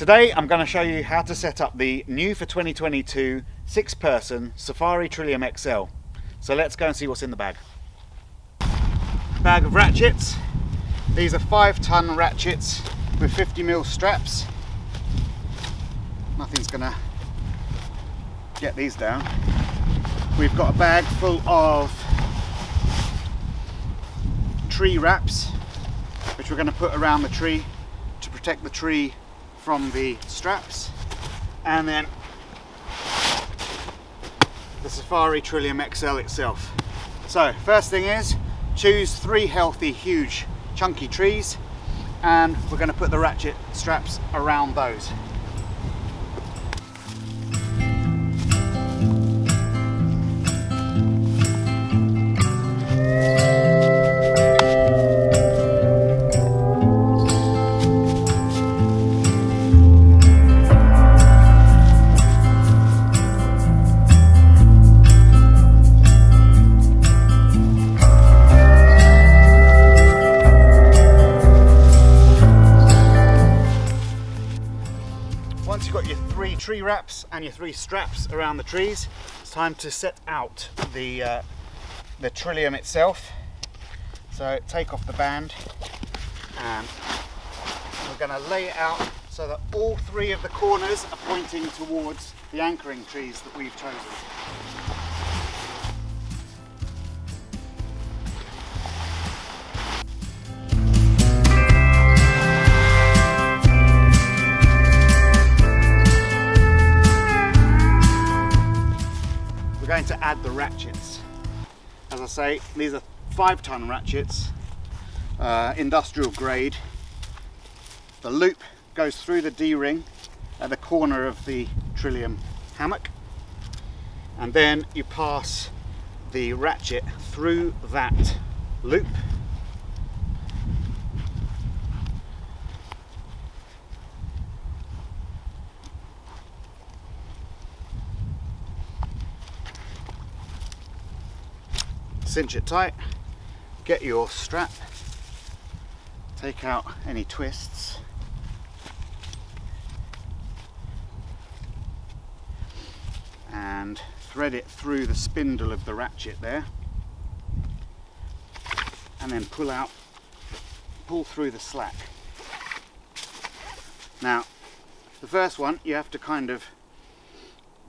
Today I'm going to show you how to set up the new for 2022 6-person Safari Trillium XL. So let's go and see what's in the bag. Bag of ratchets. These are 5-ton ratchets with 50mm straps. Nothing's going to get these down. We've got a bag full of tree wraps, which we're going to put around the tree to protect the tree from the straps, and then the Safari Trillium XL itself. So first thing is, choose 3 healthy, huge, chunky trees, and we're going to put the ratchet straps around those. Once you've got your 3 tree wraps and your 3 straps around the trees, it's time to set out the Trillium itself. So take off the band, and we're going to lay it out so that all 3 of the corners are pointing towards the anchoring trees that we've chosen. We're going to add the ratchets. As I say, these are 5-ton ratchets, industrial grade. The loop goes through the D-ring at the corner of the Trillium hammock, and then you pass the ratchet through that loop. Cinch it tight, get your strap, take out any twists, and thread it through the spindle of the ratchet there, and then pull through the slack. Now the first one you have to kind of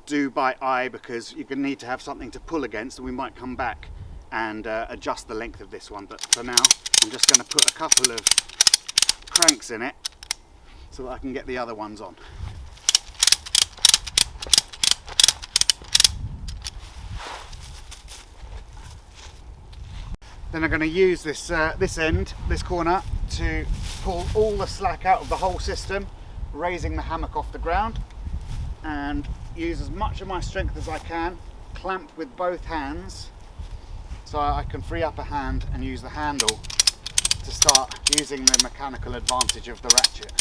do by eye, because you're going to need to have something to pull against, and we might come back and adjust the length of this one, but for now I'm just going to put a couple of cranks in it so that I can get the other ones on. Then I'm going to use this this corner, to pull all the slack out of the whole system, raising the hammock off the ground, and use as much of my strength as I can, clamp with both hands, so I can free up a hand and use the handle to start using the mechanical advantage of the ratchet.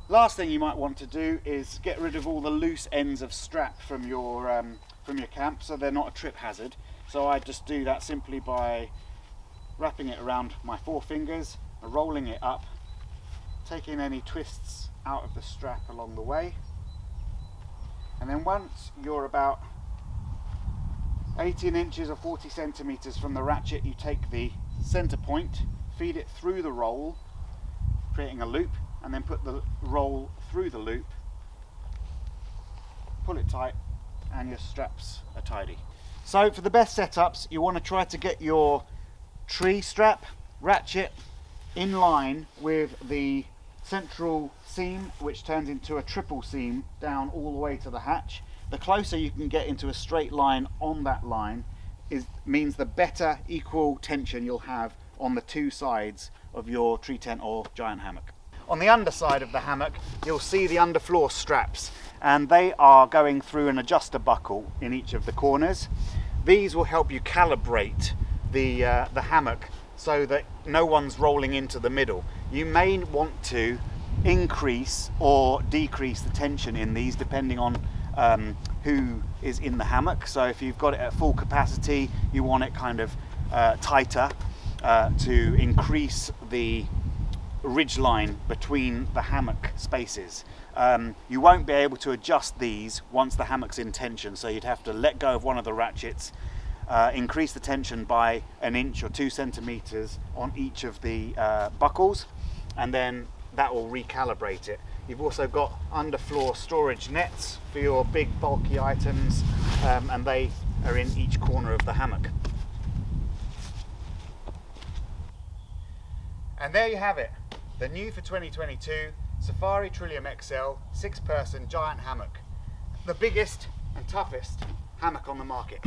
Last thing you might want to do is get rid of all the loose ends of strap from your camp, so they're not a trip hazard. So I just do that simply by wrapping it around my 4 fingers, rolling it up, taking any twists out of the strap along the way. And then once you're about 18 inches or 40 centimeters from the ratchet, you take the center point, feed it through the roll, creating a loop, and then put the roll through the loop, pull it tight, and your straps are tidy. So for the best setups, you want to try to get your tree strap ratchet in line with the central seam, which turns into a triple seam down all the way to the hatch. The closer you can get into a straight line on that line means the better equal tension you'll have on the 2 sides of your tree tent or giant hammock. On the underside of the hammock, you'll see the underfloor straps, and they are going through an adjuster buckle in each of the corners. These will help you calibrate the hammock so that no one's rolling into the middle. You may want to increase or decrease the tension in these depending on who is in the hammock. So if you've got it at full capacity, you want it kind of tighter. to increase the ridge line between the hammock spaces. You won't be able to adjust these once the hammock's in tension, so you'd have to let go of one of the ratchets, increase the tension by 1 inch or 2 centimeters on each of the buckles, and then that will recalibrate it. You've also got underfloor storage nets for your big bulky items, and they are in each corner of the hammock. And there you have it, the new for 2022 Safari Trillium XL 6-person giant hammock, the biggest and toughest hammock on the market.